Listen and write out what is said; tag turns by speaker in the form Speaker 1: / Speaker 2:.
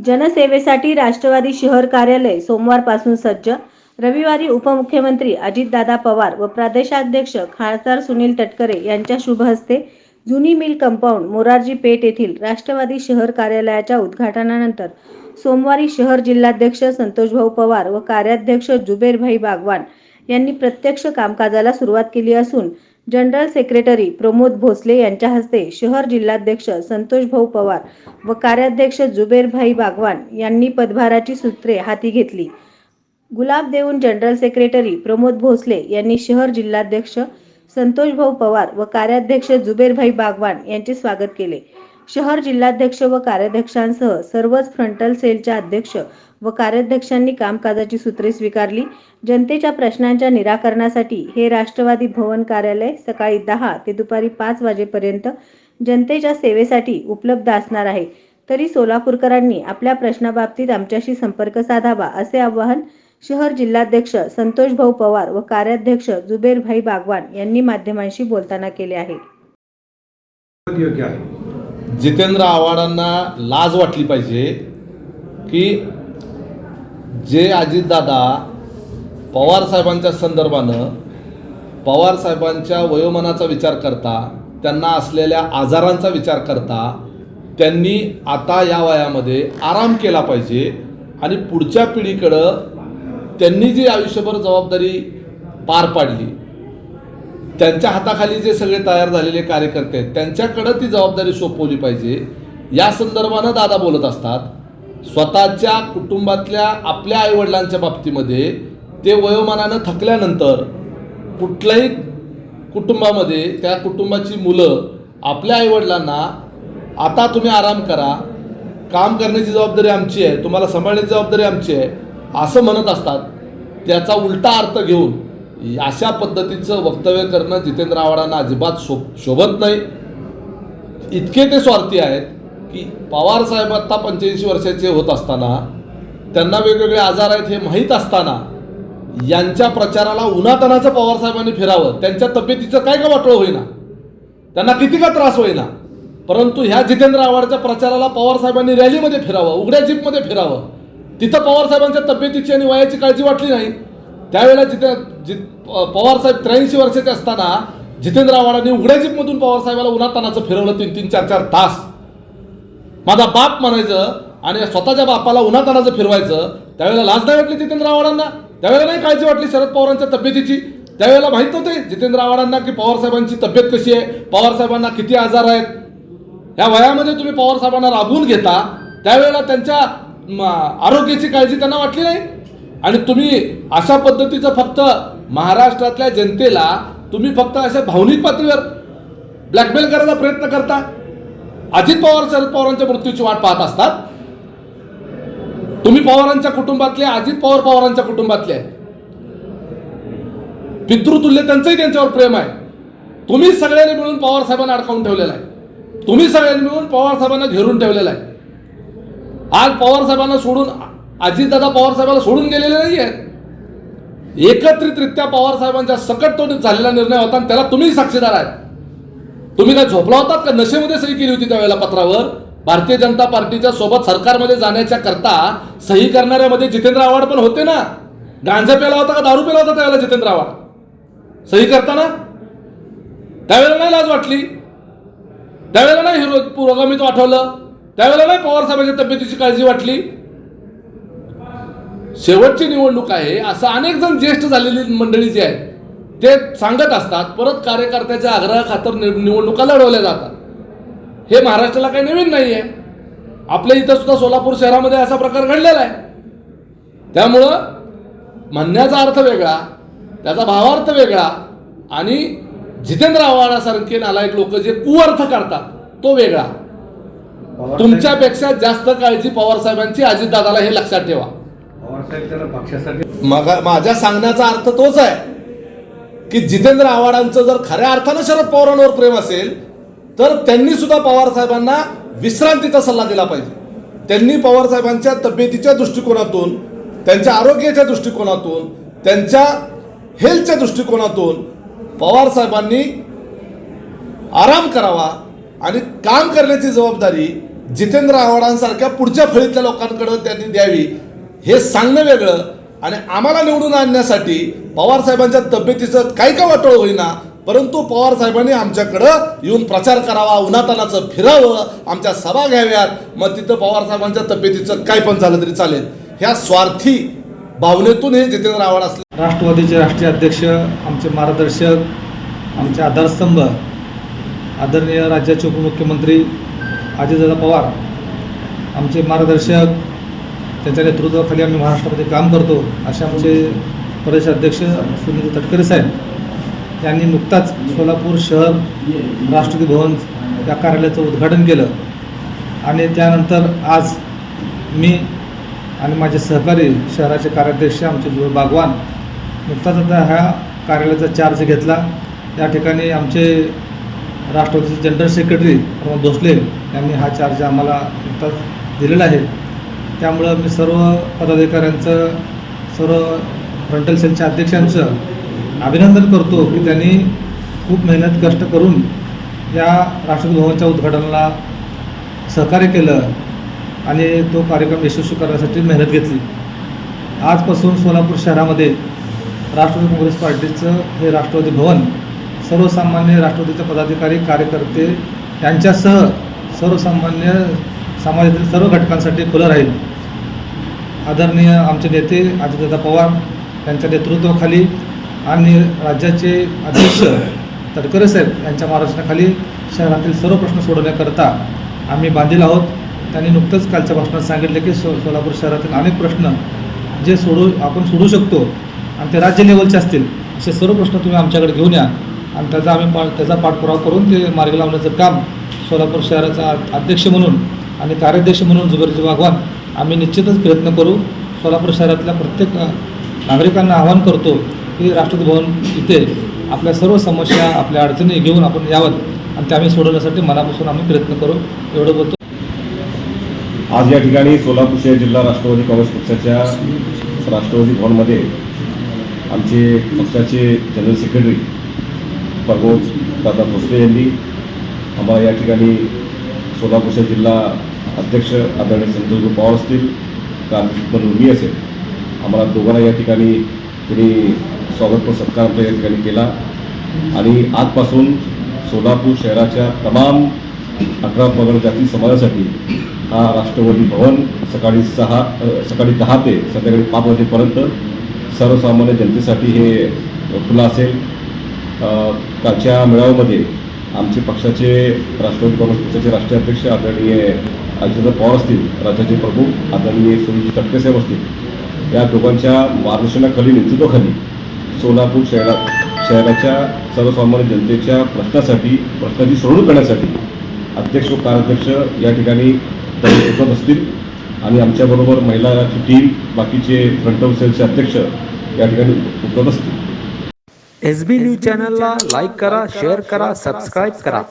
Speaker 1: जनसेवेसाठी राष्ट्रवादी शहर कार्यालय सोमवारपासून सज्ज. रविवारी उपमुख्यमंत्री अजितदादा पवार व प्रदेशाध्यक्ष खासदार सुनील तटकरे यांच्या शुभ हस्ते जुनी मिल कंपाऊंड मोरारजी पेठ येथील राष्ट्रवादी शहर कार्यालयाच्या उद्घाटनानंतर सोमवारी शहर जिल्हाध्यक्ष संतोषभाऊ पवार व कार्याध्यक्ष जुबेरभाई बागवान यांनी प्रत्यक्ष कामकाजाला सुरुवात केली असून जनरल सेक्रेटरी प्रमोद भोसले यांच्या हस्ते शहर जिल्हाध्यक्ष संतोषभाऊ पवार व कार्याध्यक्ष जुबेरभाई बागवान यांनी पदभाराची सूत्रे हाती घेतली. गुलाब देऊन जनरल सेक्रेटरी प्रमोद भोसले यांनी शहर जिल्हाध्यक्ष संतोषभाऊ पवार व कार्याध्यक्ष जुबेरभाई बागवान यांचे स्वागत केले. शहर जिल्हाध्यक्ष व कार्याध्यक्षांसह सर्वच फ्रंटल सेलच्या अध्यक्ष व कार्याध्यक्षांनी कामकाजाची सूत्रे स्वीकारली. जनतेच्या प्रश्नांच्या निराकरणासाठी हे राष्ट्रवादी भवन कार्यालय सकाळी 10 ते दुपारी 5 वाजेपर्यंत जनतेच्या सेवेसाठी उपलब्ध असणार आहे. तरी सोलापूरकरांनी आपल्या प्रश्नाबाबतीत आमच्याशी संपर्क साधावा असे आवाहन शहर जिल्हाध्यक्ष संतोषभाऊ पवार व कार्याध्यक्ष जुबेरभाई बागवान यांनी माध्यमांशी बोलताना केले आहे.
Speaker 2: जितेंद्र आव्हाडांना लाज वाटली पाहिजे की जे अजितदादा पवार साहेबांच्या संदर्भानं पवार साहेबांच्या वयोमानाचा विचार करता, त्यांना असलेल्या आजारांचा विचार करता त्यांनी आता या वयामध्ये आराम केला पाहिजे आणि पुढच्या पिढीकडं त्यांनी जी आयुष्यभर जबाबदारी पार पाडली, त्यांच्या हाताखाली जे सगळे तयार झालेले कार्यकर्ते आहेत त्यांच्याकडं ती जबाबदारी सोपवली पाहिजे. या संदर्भानं दादा बोलत असतात. स्वतःच्या कुटुंबातल्या आपल्या आईवडिलांच्या बाबतीमध्ये ते वयोमानानं थकल्यानंतर कुठल्याही कुटुंबामध्ये त्या कुटुंबाची मुलं आपल्या आईवडिलांना आता तुम्ही आराम करा, काम करण्याची जबाबदारी आमची आहे, तुम्हाला सांभाळण्याची जबाबदारी आमची आहे असं म्हणत असतात. त्याचा उलटा अर्थ घेऊन अशा पद्धतीचं वक्तव्य करणं जितेंद्र आव्हाडांना अजिबात शोभत नाही. इतके ते स्वार्थी आहेत की पवार साहेब आत्ता 85 वर्षाचे होत असताना, त्यांना वेगवेगळे आजार आहेत हे माहीत असताना यांच्या प्रचाराला उन्हातानाचं पवार साहेबांनी फिरावं. त्यांच्या तब्येतीचं काय का वाटोळं होईना, त्यांना किती का त्रास होईना, परंतु ह्या जितेंद्र आव्हाडच्या प्रचाराला पवार साहेबांनी रॅलीमध्ये फिरावं, उघड्या जीपमध्ये फिरावं. तिथं पवार साहेबांच्या तब्येतीची आणि वयाची काळजी वाटली नाही. त्यावेळेला पवार साहेब 83 वर्षाचे असताना जितेंद्र आव्हाडांनी उघड्या जीपमधून पवार साहेबाला उन्हातानाचं फिरवलं 3-3, 4-4 तास. माझा बाप म्हणायचं आणि स्वतःच्या बापाला उन्हातानाचं फिरवायचं. त्यावेळेला लाज नाही वाटली जितेंद्र आव्हाडांना, त्यावेळेला नाही काळजी वाटली शरद पवारांच्या तब्येतीची. त्यावेळेला माहीत नव्हते जितेंद्र आव्हाडांना की पवार साहेबांची तब्येत कशी आहे, पवार साहेबांना किती आजार आहेत. या वयामध्ये तुम्ही पवार साहेबांना राबवून घेता, त्यावेळेला त्यांच्या आरोग्याची काळजी त्यांना वाटली नाही. आणि तुम्ही अशा पद्धतीचं फक्त महाराष्ट्रातल्या जनतेला तुम्ही फक्त अशा भावनिक पातळीवर ब्लॅकमेल करायचा प्रयत्न करता. अजित पवार शरद पवारांच्या मृत्यूची वाट पाहत असतात. तुम्ही पवारांच्या कुटुंबातले, अजित पवार पवारांच्या कुटुंबातले पितृतुल्य, त्यांचंही त्यांच्यावर प्रेम आहे. तुम्ही सगळ्यांनी मिळून पवार साहेबांना अडकावून ठेवलेला आहे, तुम्ही सगळ्यांनी मिळून पवार साहेबांना घेरून ठेवलेला आहे. आज पवार साहेबांना सोडून अजितदादा पवार साहेबांना सोडून गेलेले नाही आहेत. एकत्रितरित्या पवार साहेबांच्या सकट तो झालेला निर्णय होता आणि त्याला तुम्ही साक्षीदार आहात. तुम्ही काय झोपला होतात का? नशेमध्ये सही केली होती त्यावेळेला पत्रावर. भारतीय जनता पार्टीच्या सोबत सरकारमध्ये जाण्याच्या करता सही करणाऱ्यामध्ये जितेंद्र आव्हाड पण होते ना. गांजा पेला होता का दारू पेला होता त्यावेळेला जितेंद्र आव्हाड सही करताना? त्यावेळेला नाही लाज वाटली, त्यावेळेला नाही पुरोगामित्व आठवलं, त्यावेळेला नाही पवार साहेबांच्या तब्येतीची काळजी वाटली. शेवटची निवडणूक आहे असं अनेक जण ज्येष्ठ झालेली मंडळी जी आहेत ते सांगत असतात. परत कार्यकर्त्याच्या आग्रहाखातर निवडणुका लढवल्या जातात. हे महाराष्ट्राला काही नवीन नाही आहे. आपल्या इथं सुद्धा सोलापूर शहरामध्ये असा प्रकार घडलेला आहे. त्यामुळं म्हणण्याचा अर्थ वेगळा, त्याचा भावार्थ वेगळा आणि जितेंद्र आव्हाडासारखे नालायक लोक जे कुअर्थ काढतात तो वेगळा. तुमच्यापेक्षा जास्त काळजी पवार साहेबांची अजितदादाला, हे लक्षात ठेवा. माझ्या सांगण्याचा अर्थ तोच आहे की जितेंद्र आव्हाडांचं जर खऱ्या अर्थानं शरद पवारांवर प्रेम असेल तर त्यांनी सुद्धा पवार साहेबांना विश्रांतीचा सल्ला दिला पाहिजे. त्यांनी पवार साहेबांच्या तब्येतीच्या दृष्टिकोनातून, त्यांच्या आरोग्याच्या दृष्टिकोनातून, त्यांच्या हेल्थच्या दृष्टिकोनातून पवार साहेबांनी आराम करावा आणि काम करण्याची जबाबदारी जितेंद्र आव्हाडांसारख्या पुढच्या फळीतल्या लोकांकडे त्यांनी द्यावी हे सांगणं वेगळं आणि आम्हाला निवडून आणण्यासाठी पवारसाहेबांच्या तब्येतीचं काही का वाटोळ होईना, परंतु पवारसाहेबांनी आमच्याकडं येऊन प्रचार करावा, उन्हातानाचं फिरावं, आमच्या सभा घ्याव्यात, मग तिथं पवारसाहेबांच्या तब्येतीचं काय पण झालं तरी चालेल, ह्या स्वार्थी भावनेतून हे जितेंद्र आव्हाड असले.
Speaker 3: राष्ट्रवादीचे राष्ट्रीय अध्यक्ष, आमचे मार्गदर्शक, आमचे आधारस्तंभ, आदरणीय राज्याचे उपमुख्यमंत्री अजितदादा पवार, आमचे मार्गदर्शक, त्यांच्या नेतृत्वाखाली आम्ही महाराष्ट्रामध्ये काम करतो असे आमचे प्रदेशाध्यक्ष सुनील तटकरे साहेब यांनी नुकताच सोलापूर शहर राष्ट्रपती भवन या कार्यालयाचं उद्घाटन केलं आणि त्यानंतर आज मी आणि माझे सहकारी शहराचे कार्याध्यक्ष आमचे जुळ बागवान नुकताच आता ह्या कार्यालयाचा चार्ज घेतला. या ठिकाणी आमचे राष्ट्रवादीचे जनरल सेक्रेटरी प्रमोद भोसले यांनी हा चार्ज आम्हाला नुकताच दिलेला आहे. त्यामुळं मी सर्व पदाधिकाऱ्यांचं, सर्व फ्रंटल सेलच्या अध्यक्षांचं अभिनंदन करतो की त्यांनी खूप मेहनत कष्ट करून या राष्ट्रपती भवनच्या उद्घाटनाला सहकार्य केलं आणि तो कार्यक्रम यशस्वी करण्यासाठी मेहनत घेतली. आजपासून सोलापूर शहरामध्ये राष्ट्रवादी काँग्रेस पार्टीचं हे राष्ट्रवादी भवन सर्वसामान्य राष्ट्रवादीचे पदाधिकारी, कार्यकर्ते यांच्यासह सर्वसामान्य समाजातील सर्व घटकांसाठी खुलं राहील. आदरणीय आमचे नेते अजितदादा पवार यांच्या नेतृत्वाखाली आणि राज्याचे अध्यक्ष तटकरे साहेब यांच्या मार्गदर्शनाखाली शहरातील सर्व प्रश्न सोडवण्याकरता आम्ही बांधील आहोत. त्यांनी नुकतंच कालच्या भाषणात सांगितले की सोलापूर शहरातील अनेक प्रश्न जे आपण सोडू शकतो आणि ते राज्य लेवलचे असतील असे सर्व प्रश्न तुम्ही आमच्याकडे घेऊन या आणि त्याचा पाठपुरावा करून ते मार्गी लावण्याचं काम सोलापूर शहराचा अध्यक्ष म्हणून आणि कार्याध्यक्ष म्हणून जुबेरजी बागवान आम्ही निश्चितच प्रयत्न करू. सोलापूर शहरातल्या प्रत्येक नागरिकांना आवाहन करतो की राष्ट्रपती भवन इथे आपल्या सर्व समस्या, आपल्या अडचणी घेऊन आपण यावं आणि त्या आम्ही सोडवण्यासाठी मनापासून आम्ही प्रयत्न करू. एवढं बोलतो.
Speaker 4: आज या ठिकाणी सोलापूर शहर जिल्हा राष्ट्रवादी काँग्रेस पक्षाच्या राष्ट्रवादी भवनमध्ये आमचे पक्षाचे जनरल सेक्रेटरी प्रमोद दादा भोसले यांनी आम्हाला या ठिकाणी सोलापूर शहर जिल्हा अध्यक्ष आदरणीय संतोष पवार असतील, म्हणून मी असेल, आम्हाला दोघांना या ठिकाणी त्यांनी स्वागत व सत्कार आमच्या या ठिकाणी केला आणि आजपासून सोलापूर शहराच्या तमाम 11 पगड जाती समाजासाठी हा राष्ट्रवादी भवन सकाळी 10 ते संध्याकाळी 5 वाजेपर्यंत सर्वसामान्य जनतेसाठी हे खुलं असेल. कालच्या मेळाव्यामध्ये आमचे पक्षाचे राष्ट्रवादी काँग्रेस पक्षाचे राष्ट्रीय अध्यक्ष आदरणीय अजितदादा पवार असतील, राज्याचे प्रमुख आदरणीय सुनील तटकरे साहेब असतील, या दोघांच्या मार्गदर्शनाखाली, नेतृत्वाखाली सोलापूर शहराच्या सर्वसामान्य जनतेच्या प्रश्नाची सोडवणूक करण्यासाठी अध्यक्ष व कार्याध्यक्ष या ठिकाणी उपस्थित असतील आणि आमच्याबरोबर महिलाची टीम, बाकीचे फ्रंटल सेलचे अध्यक्ष या ठिकाणी उपस्थित असतील.
Speaker 5: SB न्यूज चॅनलला लाईक करा, शेअर करा, सबस्क्राईब करा.